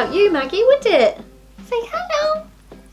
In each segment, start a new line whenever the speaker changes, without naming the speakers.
without you, Maggie, would it? Say hello.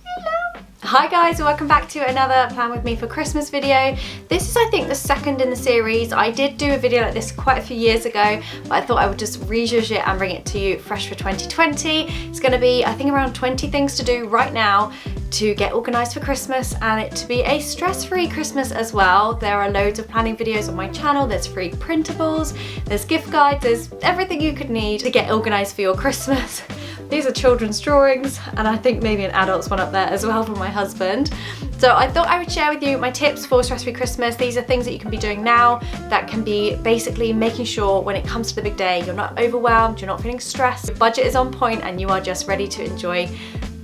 Hello. Hi guys, welcome back to another Plan With Me for Christmas video. This is, I think, the second in the series. I did do a video like this quite a few years ago, but I thought I would just rejuice it and bring it to you fresh for 2020. It's going to be, I think, around 20 things to do right now to get organised for Christmas and it to be a stress-free Christmas as well. There are loads of planning videos on my channel, there's free printables, there's gift guides, there's everything you could need to get organised for your Christmas. These are children's drawings and I think maybe an adult's one up there as well from my husband. So I thought I would share with you my tips for stress-free Christmas. These are things that you can be doing now that can be basically making sure when it comes to the big day, you're not overwhelmed, you're not feeling stressed, your budget is on point and you are just ready to enjoy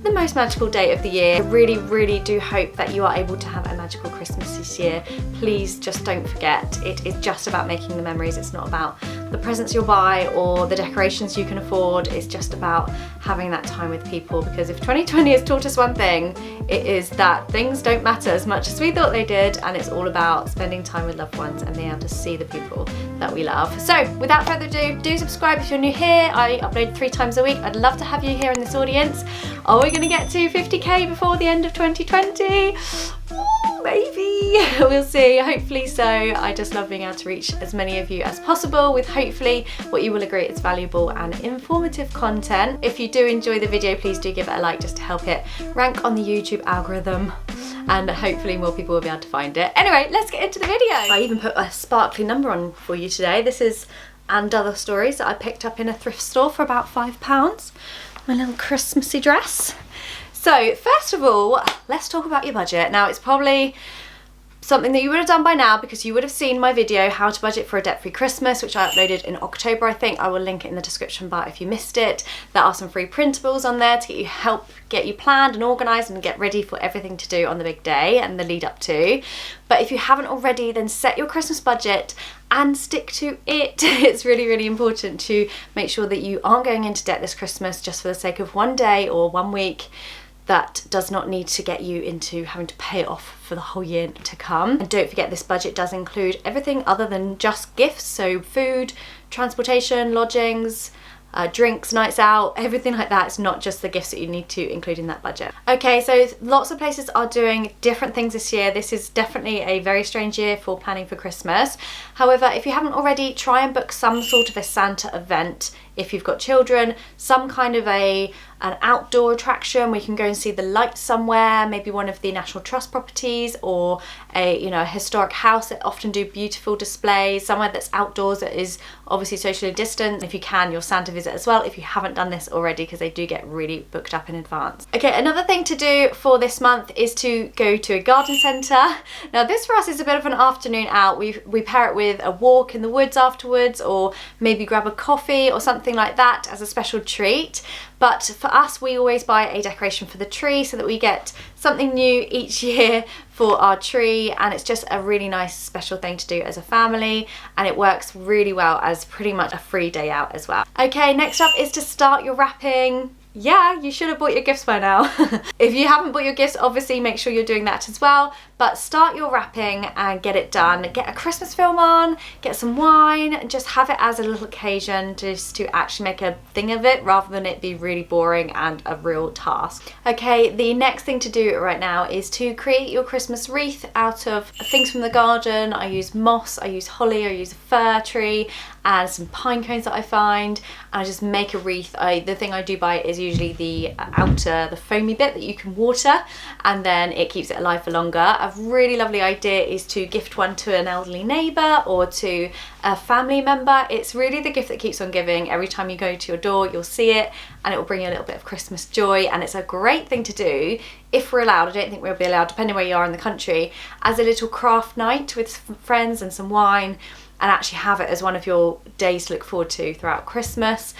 the most magical day of the year. I really do hope that you are able to have a magical Christmas this year. Please just don't forget, it is just about making the memories. It's not about the presents you'll buy or the decorations you can afford. It's just about having that time with people, because if 2020 has taught us one thing, it is that things don't matter as much as we thought they did, and it's all about spending time with loved ones and being able to see the people that we love. So without further ado, do subscribe if you're new here. I upload 3 times a week. I'd love to have you here in this audience. Are we going to get to 50k before the end of 2020? Ooh, maybe. We'll see. Hopefully so. I just love being able to reach as many of you as possible with hopefully what you will agree is valuable and informative content. If you do enjoy the video, please do give it a like just to help it rank on the YouTube algorithm, and hopefully more people will be able to find it. Anyway, let's get into the video. I even put a sparkly number on for you today. This is And Other Stories that I picked up in a thrift store for about £5. My little Christmassy dress. So first of all, let's talk about your budget. Now, it's probably something that you would have done by now because you would have seen my video how to budget for a debt-free Christmas, which I uploaded in October, I think. I will link it in the description bar if you missed it. There are some free printables on there to help get you planned and organised and get ready for everything to do on the big day and the lead up to. But if you haven't already, then set your Christmas budget and stick to it. It's really important to make sure that you aren't going into debt this Christmas just for the sake of one day or 1 week. That does not need to get you into having to pay it off for the whole year to come. And don't forget, this budget does include everything other than just gifts, so food, transportation, lodgings, drinks, nights out, everything like that. It's not just the gifts that you need to include in that budget. Okay, so lots of places are doing different things this year. This is definitely a very strange year for planning for Christmas. However, if you haven't already, try and book some sort of a Santa event. If you've got children, some kind of an outdoor attraction where you can go and see the lights somewhere, maybe one of the National Trust properties or a historic house that often do beautiful displays, somewhere that's outdoors that is obviously socially distant. If you can, your Santa visit as well if you haven't done this already, because they do get really booked up in advance. Okay, another thing to do for this month is to go to a garden centre. Now this for us is a bit of an afternoon out. We pair it with a walk in the woods afterwards, or maybe grab a coffee or something like that as a special treat. But for us, we always buy a decoration for the tree so that we get something new each year for our tree, and it's just a really nice special thing to do as a family, and it works really well as pretty much a free day out as well. Okay, next up is to start your wrapping. Yeah, you should have bought your gifts by now. If you haven't bought your gifts, obviously make sure you're doing that as well, but start your wrapping and get it done. Get a Christmas film on, get some wine, and just have it as a little occasion just to actually make a thing of it rather than it be really boring and a real task. Okay, the next thing to do right now is to create your Christmas wreath out of things from the garden. I use moss, I use holly, I use a fir tree and some pine cones that I find, and I just make a wreath. The thing I do buy is usually the outer, the foamy bit that you can water, and then it keeps it alive for longer. A really lovely idea is to gift one to an elderly neighbour or to a family member. It's really the gift that keeps on giving. Every time you go to your door, you'll see it and it will bring you a little bit of Christmas joy, and it's a great thing to do if we're allowed. I don't think we'll be allowed, depending where you are in the country, as a little craft night with some friends and some wine, and actually have it as one of your days to look forward to throughout Christmas.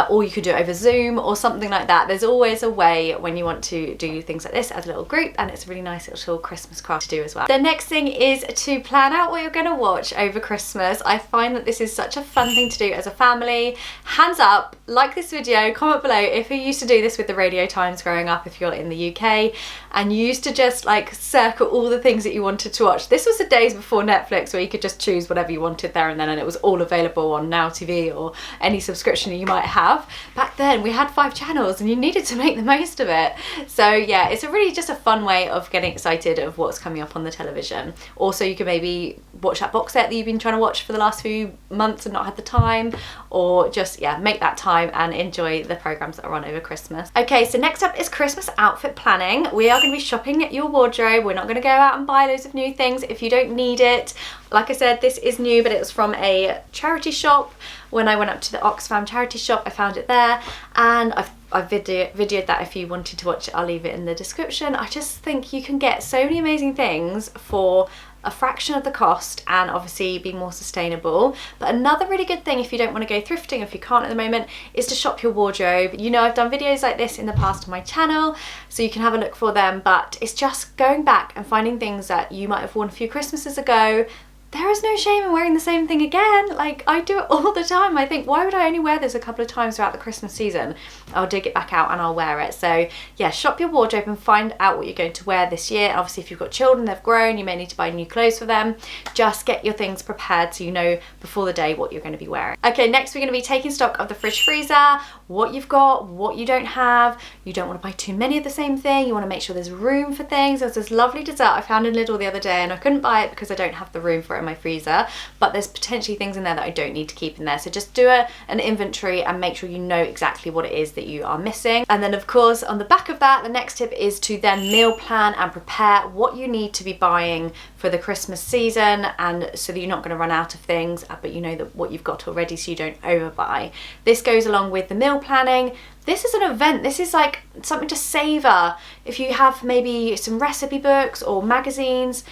Or you could do it over Zoom or something like that. There's always a way when you want to do things like this as a little group, and it's a really nice little Christmas craft to do as well. The next thing is to plan out what you're going to watch over Christmas. I find that this is such a fun thing to do as a family. Hands up, like this video, comment below if you used to do this with the Radio Times growing up, if you're in the UK, and you used to just like circle all the things that you wanted to watch. This was the days before Netflix where you could just choose whatever you wanted. selected there and then, and it was all available on Now TV or any subscription you might have. Back then we had 5 channels and you needed to make the most of it. So yeah, it's a really just a fun way of getting excited of what's coming up on the television. Also, you can maybe watch that box set that you've been trying to watch for the last few months and not had the time, or just, yeah, make that time and enjoy the programs that are on over Christmas. Okay, so next up is Christmas outfit planning. We are going to be shopping at your wardrobe. We're not going to go out and buy loads of new things if you don't need it. Like I said, this is new, but it was from a charity shop. When I went up to the Oxfam charity shop, I found it there, and I've videoed that. If you wanted to watch it, I'll leave it in the description. I just think you can get so many amazing things for a fraction of the cost and obviously be more sustainable. But another really good thing, if you don't want to go thrifting, if you can't at the moment, is to shop your wardrobe. You know, I've done videos like this in the past on my channel, so you can have a look for them, but it's just going back and finding things that you might have worn a few Christmases ago. There is no shame in wearing the same thing again. Like, I do it all the time. I think, why would I only wear this a couple of times throughout the Christmas season? I'll dig it back out and I'll wear it. So yeah, shop your wardrobe and find out what you're going to wear this year. Obviously, if you've got children, they've grown, you may need to buy new clothes for them. Just get your things prepared so you know before the day what you're going to be wearing. Okay, next we're going to be taking stock of the fridge freezer, what you've got, what you don't have. You don't want to buy too many of the same thing. You want to make sure there's room for things. There's this lovely dessert I found in Lidl the other day and I couldn't buy it because I don't have the room for it in my freezer. But there's potentially things in there that I don't need to keep in there. So just do an inventory and make sure you know exactly what it is that you are missing. And then of course, on the back of that, the next tip is to then meal plan and prepare what you need to be buying for the Christmas season, and so that you're not going to run out of things, but you know that what you've got already so you don't overbuy. This goes along with the meal planning. This is an event. This is like something to savor. If you have maybe some recipe books or magazines,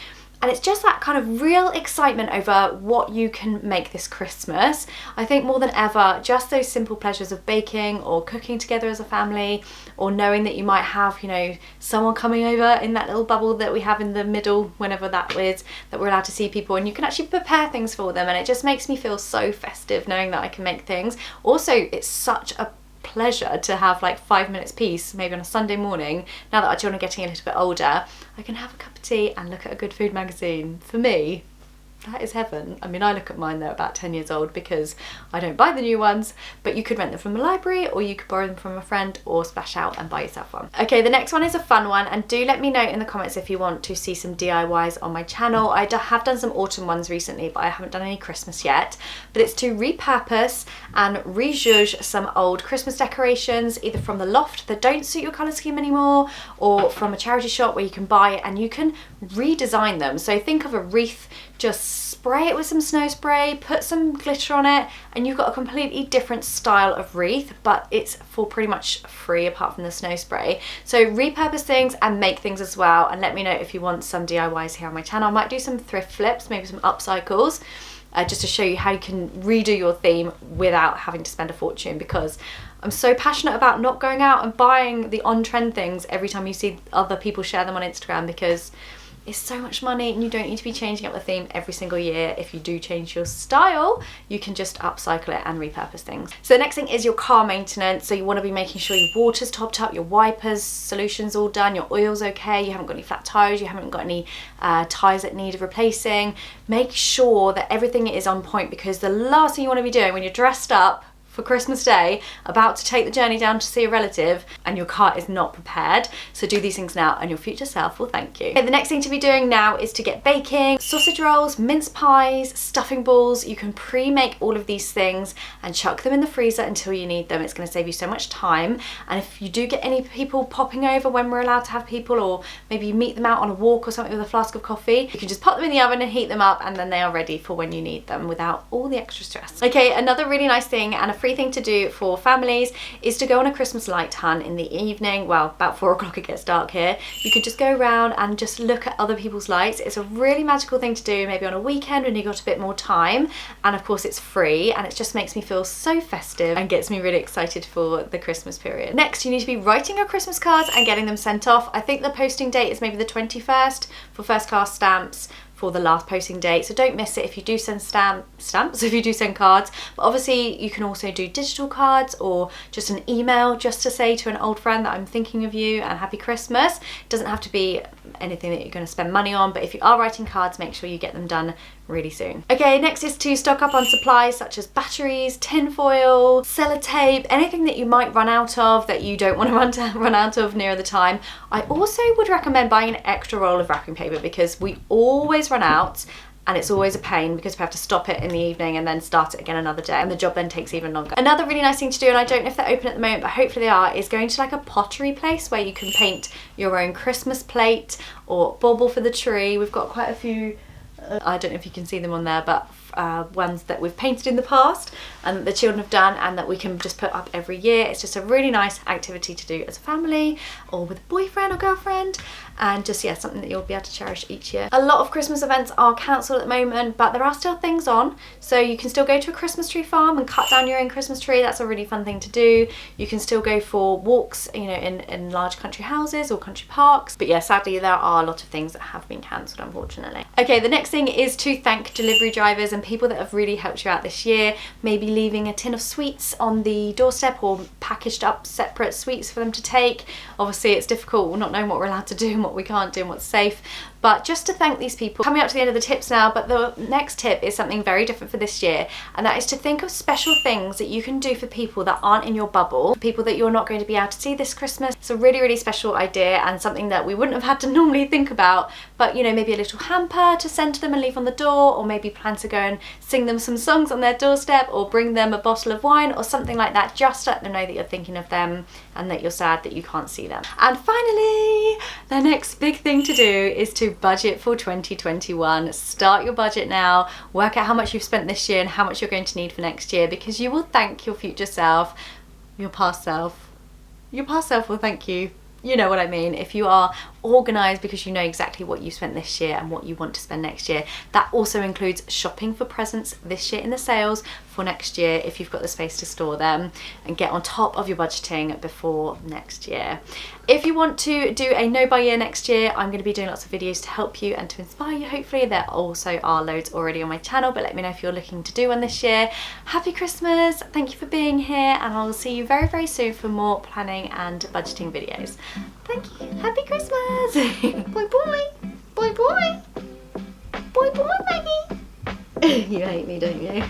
and it's just that kind of real excitement over what you can make this Christmas. I think more than ever, just those simple pleasures of baking or cooking together as a family, or knowing that you might have, you know, someone coming over in that little bubble that we have in the middle, whenever that is, that we're allowed to see people, and you can actually prepare things for them, and it just makes me feel so festive knowing that I can make things. Also, it's such a pleasure to have like 5 minutes peace, maybe on a Sunday morning, now that our children are getting a little bit older. I can have a cup of tea and look at a good food magazine. For me, that is heaven. I mean, I look at mine, they're about 10 years old because I don't buy the new ones, but you could rent them from a library, or you could borrow them from a friend, or splash out and buy yourself one. Okay, the next one is a fun one, and do let me know in the comments if you want to see some DIYs on my channel. I have done some autumn ones recently, but I haven't done any Christmas yet. But it's to repurpose and rejudge some old Christmas decorations, either from the loft that don't suit your colour scheme anymore, or from a charity shop where you can buy it and you can redesign them. So think of a wreath, just spray it with some snow spray, put some glitter on it, and you've got a completely different style of wreath, but it's for pretty much free apart from the snow spray. So repurpose things and make things as well, and let me know if you want some DIYs here on my channel. I might do some thrift flips, maybe some upcycles, just to show you how you can redo your theme without having to spend a fortune, because I'm so passionate about not going out and buying the on-trend things every time you see other people share them on Instagram, because it's so much money and you don't need to be changing up the theme every single year. If you do change your style, you can just upcycle it and repurpose things. So the next thing is your car maintenance. So you want to be making sure your water's topped up, your wipers solution's all done, your oil's okay, you haven't got any flat tires, you haven't got any tyres that need replacing. Make sure that everything is on point, because the last thing you want to be doing when you're dressed up for Christmas Day, about to take the journey down to see a relative, and your car is not prepared. So do these things now and your future self will thank you. Okay, the next thing to be doing now is to get baking. Sausage rolls, mince pies, stuffing balls. You can pre-make all of these things and chuck them in the freezer until you need them. It's going to save you so much time. And if you do get any people popping over when we're allowed to have people, or maybe you meet them out on a walk or something with a flask of coffee, you can just pop them in the oven and heat them up, and then they are ready for when you need them without all the extra stress. Okay, another really nice thing and a free thing to do for families is to go on a Christmas light hunt in the evening. Well, about 4 o'clock it gets dark here. You could just go around and just look at other people's lights. It's a really magical thing to do maybe on a weekend when you've got a bit more time, and of course it's free, and it just makes me feel so festive and gets me really excited for the Christmas period. Next, you need to be writing your Christmas cards and getting them sent off. I think the posting date is maybe the 21st for first class stamps, for the last posting date, so don't miss it if you do send stamps, if you do send cards. But obviously you can also do digital cards, or just an email just to say to an old friend that I'm thinking of you and happy Christmas. It doesn't have to be anything that you're going to spend money on, but if you are writing cards, make sure you get them done really soon. Okay, next is to stock up on supplies such as batteries, tin foil, sellotape, anything that you might run out of that you don't want to run out of near the time. I also would recommend buying an extra roll of wrapping paper because we always run out, and it's always a pain because we have to stop it in the evening and then start it again another day, and the job then takes even longer. Another really nice thing to do, and I don't know if they're open at the moment, but hopefully they are, is going to like a pottery place where you can paint your own Christmas plate or bauble for the tree. We've got quite a few, I don't know if you can see them on there, but ones that we've painted in the past and that the children have done and that we can just put up every year. It's just a really nice activity to do as a family or with a boyfriend or girlfriend, and just, yeah, something that you'll be able to cherish each year. A lot of Christmas events are cancelled at the moment, but there are still things on, so you can still go to a Christmas tree farm and cut down your own Christmas tree. That's a really fun thing to do. You can still go for walks, you know, in large country houses or country parks, but yeah, sadly there are a lot of things that have been cancelled, unfortunately. Okay, the next thing is to thank delivery drivers and people that have really helped you out this year, maybe leaving a tin of sweets on the doorstep or packaged up separate sweets for them to take. Obviously it's difficult not knowing what we're allowed to do and what we can't do and what's safe, but just to thank these people. Coming up to the end of the tips now, but the next tip is something very different for this year, and that is to think of special things that you can do for people that aren't in your bubble, people that you're not going to be able to see this Christmas. It's a really, really special idea and something that we wouldn't have had to normally think about, but you know, maybe a little hamper to send to them and leave on the door, or maybe plan to go and sing them some songs on their doorstep, or bring them a bottle of wine or something like that, just to let them know that you're thinking of them and that you're sad that you can't see them. And finally, the next big thing to do is to budget for 2021. Start your budget now, work out how much you've spent this year and how much you're going to need for next year, because you will thank your future self, your past self will thank you. You know what I mean. If you are organised because you know exactly what you spent this year and what you want to spend next year. That also includes shopping for presents this year in the sales for next year if you've got the space to store them, and get on top of your budgeting before next year. If you want to do a no buy year next year, I'm going to be doing lots of videos to help you and to inspire you, hopefully. There also are loads already on my channel, but let me know if you're looking to do one this year. Happy Christmas, thank you for being here, and I'll see you very, very soon for more planning and budgeting videos. Thank you, happy Christmas! Bye bye! Bye bye! Bye bye, Maggie! You hate me, don't you?